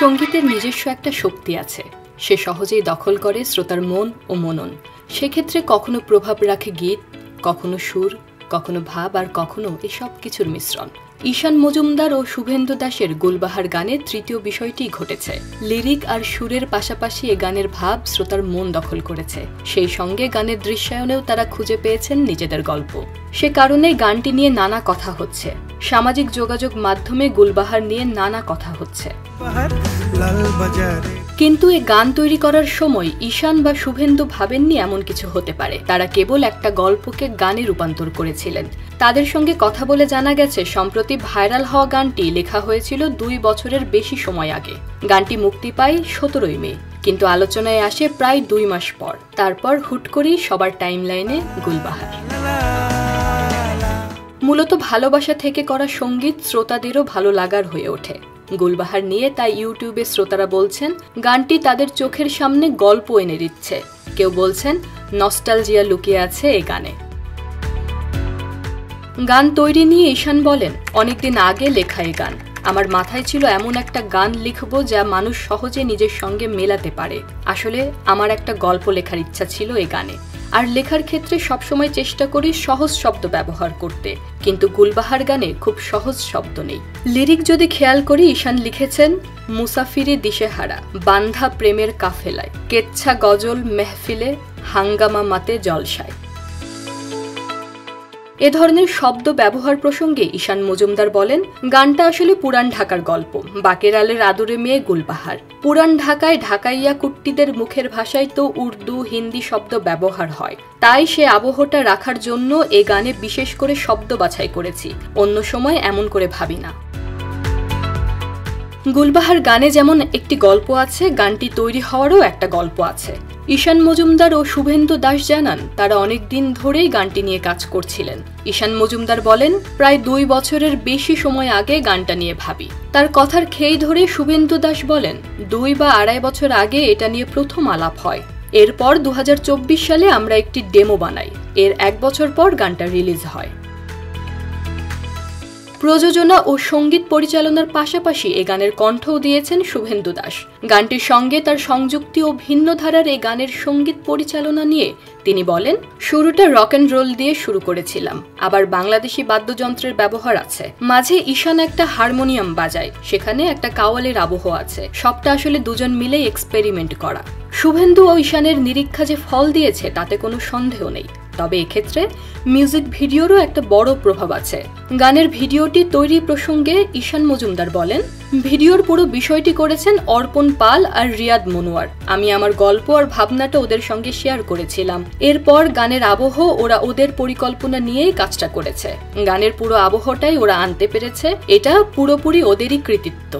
সঙ্গীতের নিজস্ব একটা শক্তি আছে, সে সহজেই দখল করে শ্রোতার মন ও মনন। সেক্ষেত্রে কখনো প্রভাব রাখে গীত, কখনো সুর, কখনো ভাব, আর কখনো এই সব কিছুর মিশ্রণ। ঈশান মজুমদার ও শুভেন্দু দাশের গুলবাহার গানে তৃতীয় বিষয়টি ঘটেছে। লিরিক আর সুরের পাশাপাশি এ গানের ভাব শ্রোতার মন দখল করেছে। সেই সঙ্গে গানের দৃশ্যায়নেও তারা খুঁজে পেয়েছেন নিজেদের গল্প। সে কারণেই গানটি নিয়ে নানা কথা হচ্ছে। সামাজিক যোগাযোগ মাধ্যমে গুলবাহার নিয়ে নানা কথা হচ্ছে। কিন্তু এ গান তৈরি করার সময় ঈশান বা শুভেন্দু ভাবেননি এমন কিছু হতে পারে। তারা কেবল একটা গল্পকে গানে রূপান্তর করেছিলেন। তাদের সঙ্গে কথা বলে জানা গেছে, সম্প্রতি ভাইরাল হওয়া গানটি লেখা হয়েছিল 2 বছরের বেশি সময় আগে। গানটি মুক্তি পায় 17 মে, কিন্তু আলোচনায় আসে প্রায় 2 মাস পর। তারপর হুট করেই সবার টাইমলাইনে গুলবাহার। মূলত ভালোবাসা থেকে করা সঙ্গীত শ্রোতাদেরও ভালো লাগার হয়ে ওঠে। গুলবাহার নিয়ে তাই ইউটিউবে শ্রোতারা বলছেন, গানটি তাদের চোখের সামনে গল্প এনে দিচ্ছে। কেউ বলছেন নস্টালজিয়া লুকিয়ে আছে এই গানে। গান তৈরি নিয়ে ঈশান বলেন, অনেকদিন আগে লেখা এই গান। আমার মাথায় ছিল এমন একটা গান লিখব যা মানুষ সহজে নিজের সঙ্গে মেলাতে পারে। আসলে আমার একটা গল্প লেখার ইচ্ছা ছিল এই গানে। আর লেখার ক্ষেত্রে সবসময় চেষ্টা করি সহজ শব্দ ব্যবহার করতে, কিন্তু গুলবাহার গানে খুব সহজ শব্দ নেই। লিরিক যদি খেয়াল করি, ঈশান লিখেছেন, মুসাফিরে দিশেহারা, বান্ধা প্রেমের কাফেলায়, কেচ্ছা গজল মেহফিলে, হাঙ্গামা মাতে জলসায়। এ ধরনের শব্দ ব্যবহার প্রসঙ্গে ঈশান মজুমদার বলেন, গানটা আসলে পুরান ঢাকার গল্প। বাকের আলের আদরে মেয়ে গুলবাহার। পুরান ঢাকায় ঢাকাইয়া কুট্টিদের মুখের ভাষায় তো উর্দু, হিন্দি শব্দ ব্যবহার হয়। তাই সে আবহটা রাখার জন্য এ গানে বিশেষ করে শব্দ বাছাই করেছি। অন্য সময় এমন করে ভাবি না। গুলবাহার গানে যেমন একটি গল্প আছে, গানটি তৈরি হওয়ারও একটা গল্প আছে। ঈশান মজুমদার ও শুভেন্দু দাশ জানান, তারা অনেক দিন ধরেই গানটি নিয়ে কাজ করছিলেন। ঈশান মজুমদার বলেন, প্রায় 2 বছরের বেশি সময় আগে গানটা নিয়ে ভাবি। তার কথার খেই ধরে শুভেন্দু দাশ বলেন, 2 বা 2.5 বছর আগে এটা নিয়ে প্রথম আলাপ হয়। এরপর 2024 সালে আমরা একটি ডেমো বানাই। এর 1 বছর পর গানটা রিলিজ হয়। প্রযোজনা ও সঙ্গীত পরিচালনার পাশাপাশি এ গানের কণ্ঠও দিয়েছেন শুভেন্দু দাশ। গানটির সঙ্গে তার সংযুক্তি ও ভিন্ন ধারার এই গানের সঙ্গীত পরিচালনা নিয়ে তিনি বলেন, শুরুটা রক অ্যান্ড রোল দিয়ে শুরু করেছিলাম, আবার বাংলাদেশি বাদ্যযন্ত্রের ব্যবহার আছে। মাঝে ঈশান একটা হারমোনিয়াম বাজায়, সেখানে একটা কাওয়ালের আবহ আছে। সবটা আসলে দুজন মিলেই এক্সপেরিমেন্ট করা। শুভেন্দু ও ঈশানের নিরীক্ষা যে ফল দিয়েছে তাতে কোনো সন্দেহ নেই। তবে এক্ষেত্রে মিউজিক ভিডিওরও একটা বড় প্রভাব আছে। গানের ভিডিওটি তৈরি প্রসঙ্গে ঈশান মজুমদার বলেন, ভিডিওর পুরো বিষয়টি করেছেন অর্পণ পাল আর রিয়াদ মনোয়ার। আমি আমার গল্প আর ভাবনাটা ওদের সঙ্গে শেয়ার করেছিলাম। এরপর গানের আবহ ওরা ওদের পরিকল্পনা নিয়েই কাজটা করেছে। গানের পুরো আবহটাই ওরা আনতে পেরেছে। এটা পুরোপুরি ওদেরই কৃতিত্ব।